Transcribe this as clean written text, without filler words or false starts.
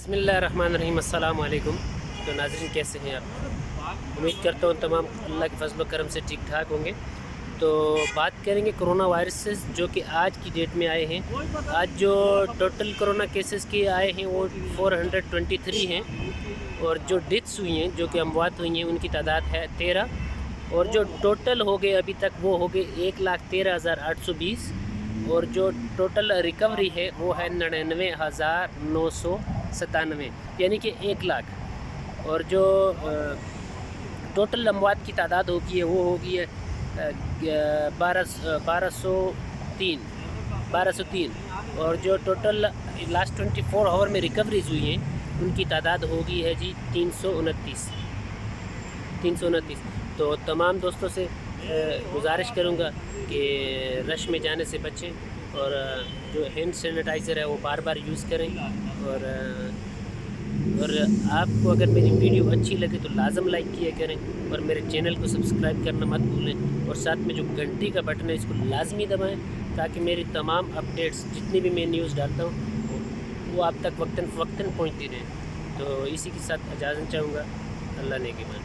بسم اللہ الرحمن الرحیم، السلام علیکم۔ تو ناظرین کیسے ہیں آپ؟ امید کرتا ہوں تمام اللہ کے فضل و کرم سے ٹھیک ٹھاک ہوں گے۔ تو بات کریں گے کرونا وائرسز جو کہ آج کی ڈیٹ میں آئے ہیں۔ آج جو ٹوٹل کرونا کیسز کی آئے ہیں وہ 423 ہیں، اور جو ڈیتھس ہوئی ہیں، جو کہ اموات ہوئی ہیں، ان کی تعداد ہے 13، اور جو ٹوٹل ہو گئے ابھی تک وہ ہو گئے 1,13,820، اور جو ٹوٹل ریکوری ہے وہ ہے 99,997، یعنی کہ 1 لاکھ۔ اور جو ٹوٹل اموات کی تعداد ہوگی ہے وہ ہوگی ہے 1203، اور جو ٹوٹل لاسٹ 24 آور میں ریکوریز ہوئی ہیں ان کی تعداد ہوگی ہے جی 329۔ تو تمام دوستوں سے گزارش کروں گا کہ رش میں جانے سے بچیں، اور جو ہینڈ سینیٹائزر ہے وہ بار بار یوز کریں، اور آپ کو اگر میری ویڈیو اچھی لگے تو لازم لائک کیا کریں، اور میرے چینل کو سبسکرائب کرنا مت بھولیں، اور ساتھ میں جو گھنٹی کا بٹن ہے اس کو لازمی دبائیں تاکہ میری تمام اپڈیٹس جتنی بھی میں نیوز ڈالتا ہوں وہ آپ تک وقتاً فوقتاً پہنچتی رہیں۔ تو اسی کے ساتھ اجازت چاہوں گا۔ اللہ نے کے مان۔